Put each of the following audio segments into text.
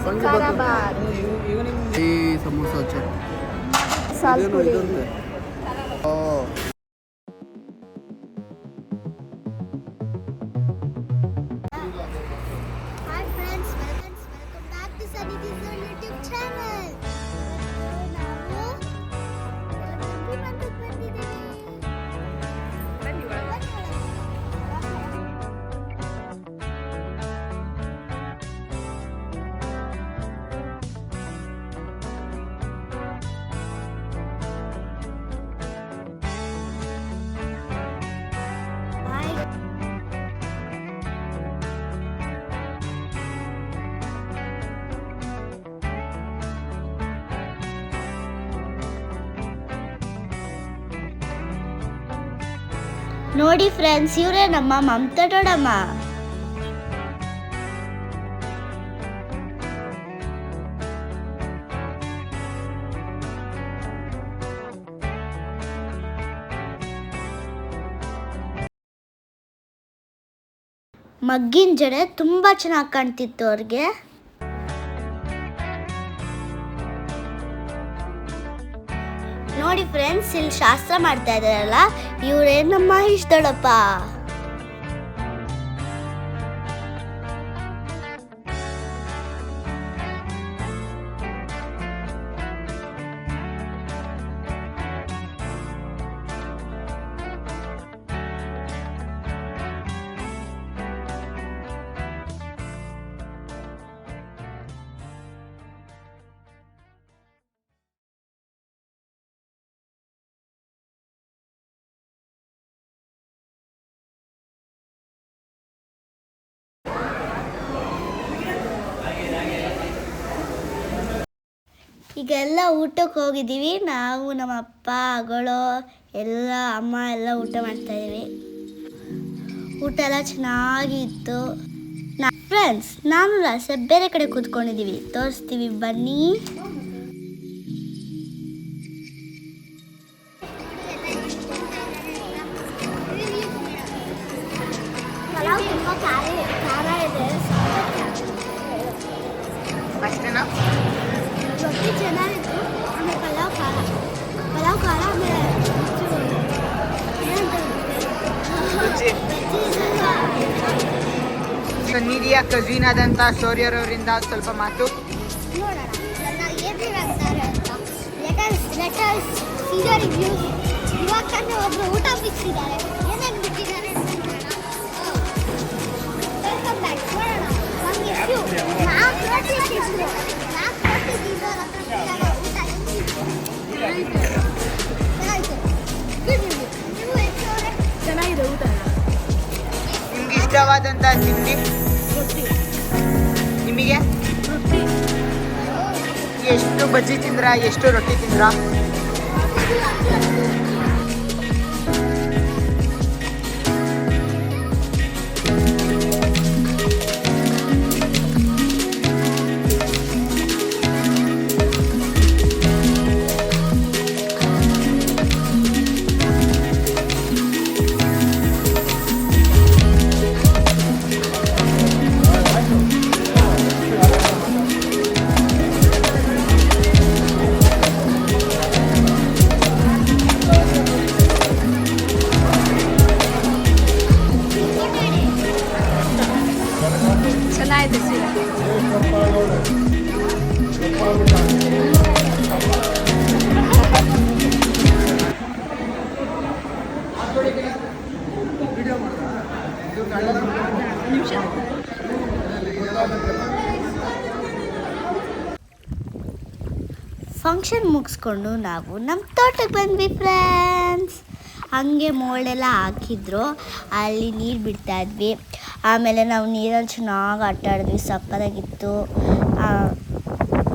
ವಿಕಾರಾಬಾದ್ ಈ ಸಮೋಸ ಚಟ್ ಸಾಲ್ಪುರಿ ನೋಡಿ ಫ್ರೆಂಡ್ಸ್, ಇವರೇ ನಮ್ಮ ಮಮತಾ ದೊಡ್ಡಮ್ಮ. ಮಗ್ಗಿನ ಜಡೆ ತುಂಬಾ ಚೆನ್ನಾಗಿ ಕಾಣ್ತಿತ್ತು ಅವ್ರಿಗೆ. ನೋಡಿ ಫ್ರೆಂಡ್ಸ್, ಇಲ್ಲಿ ಶಾಸ್ತ್ರ ಮಾಡ್ತಾ ಇದಾರಲ್ಲ, ಇವರೇ ನಮ್ಮ ಮಹೇಶ್ ದೊಡ್ಡಪ್ಪ. ಈಗೆಲ್ಲ ಊಟಕ್ಕೆ ಹೋಗಿದ್ದೀವಿ ನಾವು, ನಮ್ಮ ಅಪ್ಪ ಅಗಳು ಎಲ್ಲ, ಅಮ್ಮ ಎಲ್ಲ ಊಟ ಮಾಡ್ತಾ ಇದೀವಿ. ಊಟ ಎಲ್ಲ ಚೆನ್ನಾಗಿತ್ತು. ಫ್ರೆಂಡ್ಸ್, ನಾನು ಲಾಸೆ ಬೇರೆ ಕಡೆ ಕೂತ್ಕೊಂಡಿದ್ದೀವಿ, ತೋರಿಸ್ತೀವಿ ಬನ್ನಿ. ರೊಟ್ಟಿ ಚೆನ್ನಾಗಿತ್ತು, ಆಮೇಲೆ ಪಲಾವ್ ಖಾರ, ಆಮೇಲೆ ನೀರಿಯ ಕಜಿನ್ ಆದಂಥ ಶೌರ್ಯರವರಿಂದ ಸ್ವಲ್ಪ ಮಾತು ನೋಡೋಣ ಏನೇನಾಗ್ತಾರೆ ಅಂತ. ಇವಾಗ ತಾನೇ ಒಬ್ರು ಊಟ ಬಿಟ್ಟಿದ್ದಾರೆ, ಏನೇನು ಬಿಟ್ಟಿದ್ದಾರೆ ವೆಲ್ಕಮ್ ಬ್ಯಾಕ್. ನೋಡೋಣ, ನಮಗೆ ಚೆನ್ನಾಗಿದೆ ಊಟ. ನಿಮ್ಗೆ ಇಷ್ಟವಾದಂಥ ತಿಂಡಿ? ನಿಮಗೆ ಎಷ್ಟು ಬಜ್ಜಿ ತಿಂದ್ರ, ಎಷ್ಟು ರೊಟ್ಟಿ ತಿಂದ್ರ? ಫಂಕ್ಷನ್ ಮುಗಿಸ್ಕೊಂಡು ನಾವು ನಮ್ಮ ತೋಟಕ್ಕೆ ಬಂದ್ವಿ ಫ್ರೆಂಡ್ಸ್. ಹಾಗೆ ಮೋಲ್ಡೆಲ್ಲ ಹಾಕಿದ್ರು, ಅಲ್ಲಿ ನೀರು ಬಿಡ್ತಾಯಿದ್ವಿ. ಆಮೇಲೆ ನಾವು ನೀರಲ್ಲಿ ಚೆನ್ನಾಗಿ ಆಟ ಆಡಿದ್ವಿ, ಸಕ್ಕತ್ತಾಗಿತ್ತು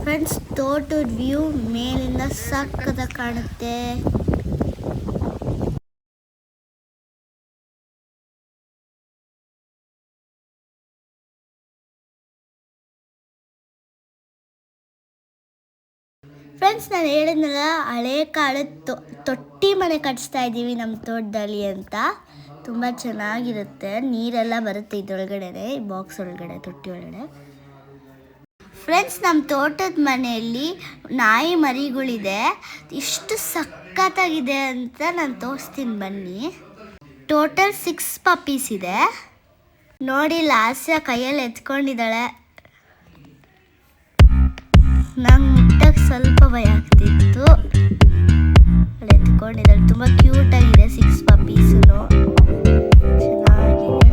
ಫ್ರೆಂಡ್ಸ್. ತೋಟದ ವ್ಯೂ ಮೇಲಿಂದ ಸಕ್ಕತ್ತಾಗಿ ಕಾಣುತ್ತೆ. ಫ್ರೆಂಡ್ಸ್, ನಾನು ಹೇಳಿದ್ನಲ್ಲ ಹಳೆ ಕಾಲದ ತೊಟ್ಟಿ ಮನೆ ಕಟ್ಸ್ತಾ ಇದ್ದೀವಿ ನಮ್ಮ ತೋಟದಲ್ಲಿ ಅಂತ. ತುಂಬ ಚೆನ್ನಾಗಿರುತ್ತೆ, ನೀರೆಲ್ಲ ಬರುತ್ತೆ ಇದರೊಳಗಡೆ, ಈ ಬಾಕ್ಸ್ ಒಳಗಡೆ, ತೊಟ್ಟಿ ಒಳಗಡೆ. ಫ್ರೆಂಡ್ಸ್, ನಮ್ಮ ತೋಟದ ಮನೆಯಲ್ಲಿ ನಾಯಿ ಮರಿಗಳಿದೆ. ಇಷ್ಟು ಸಖತ್ತಾಗಿದೆ ಅಂತ ನಾನು ತೋರಿಸ್ತೀನಿ ಬನ್ನಿ. ಟೋಟಲ್ 6 ಪಪ್ಪೀಸ್ ಇದೆ ನೋಡಿ. ಲಾಸ್ಯ ಕೈಯಲ್ಲಿ ಎತ್ಕೊಂಡಿದ್ದಾಳೆ. ನಂಗೆ ಮುಟ್ಟಕ್ಕೆ ಸ್ವಲ್ಪ ಭಯ ಆಗ್ತಿತ್ತು. ಅವಳು ಎತ್ಕೊಂಡಿದ್ದಾಳೆ. ತುಂಬ ಕ್ಯೂಟಾಗಿದೆ 6 ಪಪ್ಪೀಸು. ಚೆನ್ನಾಗಿದೆ.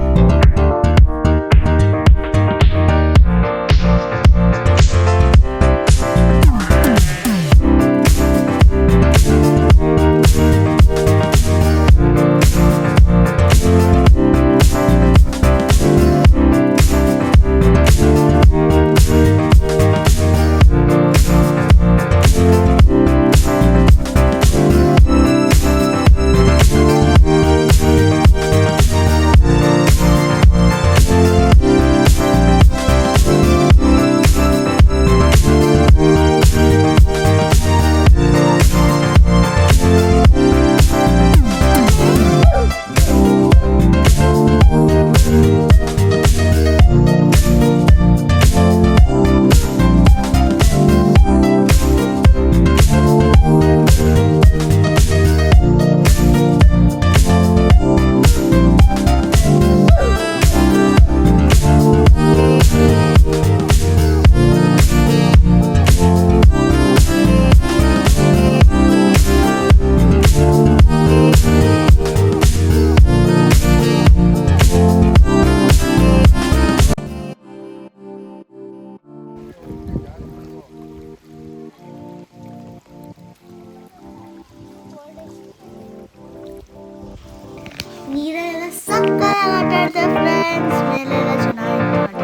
ನೀರೆಲ್ಲ ಸಕ್ಕತ್ತಾಗಿ ಆಟ ಆಡ್ತಾರೆ ಫ್ರೆಂಡ್ಸ್. ಮೇಲೆಲ್ಲ ಚೆನ್ನಾಗಿತ್ತು ಆಟ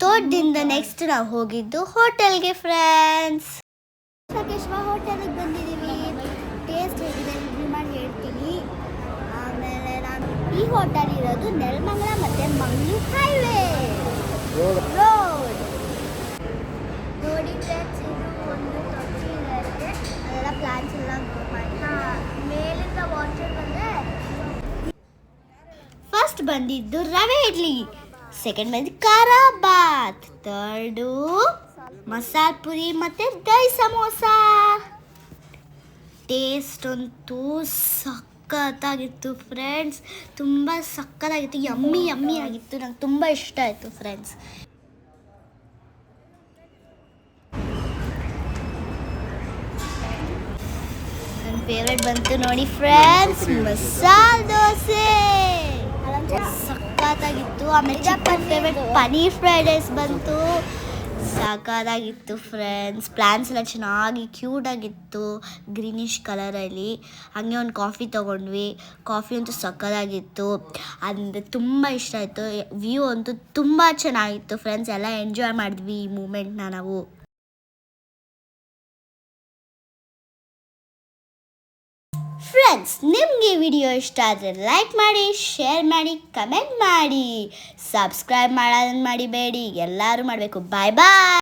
ತೋಟದಿಂದ ನೆಕ್ಸ್ಟ್ ನಾವು ಹೋಗಿದ್ದು ಹೋಟೆಲ್ಗೆ ಫ್ರೆಂಡ್ಸ್. ಸಕೇಶ್ವ ಹೋಟೆಲ್ಗೆ ಬಂದಿದ್ದೀವಿ. ಟೇಸ್ಟ್ ಹೇಗಿದೆ ರಿವ್ಯೂ ಮಾಡಿ ಹೇಳ್ತೀನಿ. ಆಮೇಲೆ ನಾನು ಈ ಹೋಟೆಲ್ ಇರೋದು ನೆಲಮಂಗಲ ಮತ್ತು ಮಂಗಳೂರು ಹೈವೇ ರೋಡ್ ನೋಡಿ ಫ್ರೆಂಡ್ಸ್. ಇದು ಒಂದು ತೊಟ್ಟಿ ಇದೆ, ಅದೆಲ್ಲ ಪ್ಲಾನ್ಸ್ ಎಲ್ಲ ಮಾಡಿ ಮೇಲಿಂದ ವಾಟರ್ ಬಂದರೆ ಫಸ್ಟ್ ಬಂದಿದ್ದು ರವೆ ಇಡ್ಲಿ, ಸೆಕೆಂಡ್ ಬಂದು ಖಾರ ಬಾತ್, ಥರ್ಡು ಮಸಾಲೆ ಪುರಿ ಮತ್ತು ದಹಿ ಸಮೋಸ. ಟೇಸ್ಟ್ ಅಂತೂ ಸಖತ್ತಾಗಿತ್ತು ಫ್ರೆಂಡ್ಸ್. ತುಂಬ ಸಖತ್ತಾಗಿತ್ತು. ಯಮ್ಮಿ ಆಗಿತ್ತು. ನಂಗೆ ತುಂಬ ಇಷ್ಟ ಆಯಿತು ಫ್ರೆಂಡ್ಸ್. ನನ್ನ ಫೇವ್ರೆಟ್ ಬಂತು ನೋಡಿ ಫ್ರೆಂಡ್ಸ್, ಮಸಾಲೆ ದೋಸೆ. ಸಖತ್ತಾಗಿತ್ತು. ಆಮೇಲೆ chicken favourite paneer fried rice ಬಂತು. ಸಖತ್ತಾಗಿತ್ತು ಫ್ರೆಂಡ್ಸ್. ಪ್ಲ್ಯಾನ್ಸ್ ಎಲ್ಲ ಚೆನ್ನಾಗಿ ಕ್ಯೂಟಾಗಿತ್ತು, ಗ್ರೀನಿಶ್ ಕಲರಲ್ಲಿ. ಹಾಗೆ ಒಂದು ಕಾಫಿ ತೊಗೊಂಡ್ವಿ. ಕಾಫಿ ಅಂತೂ ಸಖತ್ತಾಗಿತ್ತು. ಅಂದರೆ ತುಂಬ ಇಷ್ಟ ಆಯಿತು. ವ್ಯೂ ಅಂತೂ ತುಂಬ ಚೆನ್ನಾಗಿತ್ತು ಫ್ರೆಂಡ್ಸ್. ಎಲ್ಲ ಎಂಜಾಯ್ ಮಾಡಿದ್ವಿ ಈ ಮೂಮೆಂಟ್ನ ನಾವು. ಫ್ರೆಂಡ್ಸ್, ನಿಮಗೆ ಈ ವಿಡಿಯೋ ಇಷ್ಟ ಆದರೆ ಲೈಕ್ ಮಾಡಿ, ಶೇರ್ ಮಾಡಿ, ಕಮೆಂಟ್ ಮಾಡಿ, ಸಬ್ಸ್ಕ್ರೈಬ್ ಮಾಡೋದನ್ನು ಮರಿಬೇಡಿ. ಎಲ್ಲರೂ ಮಾಡಬೇಕು. ಬಾಯ್ ಬಾಯ್.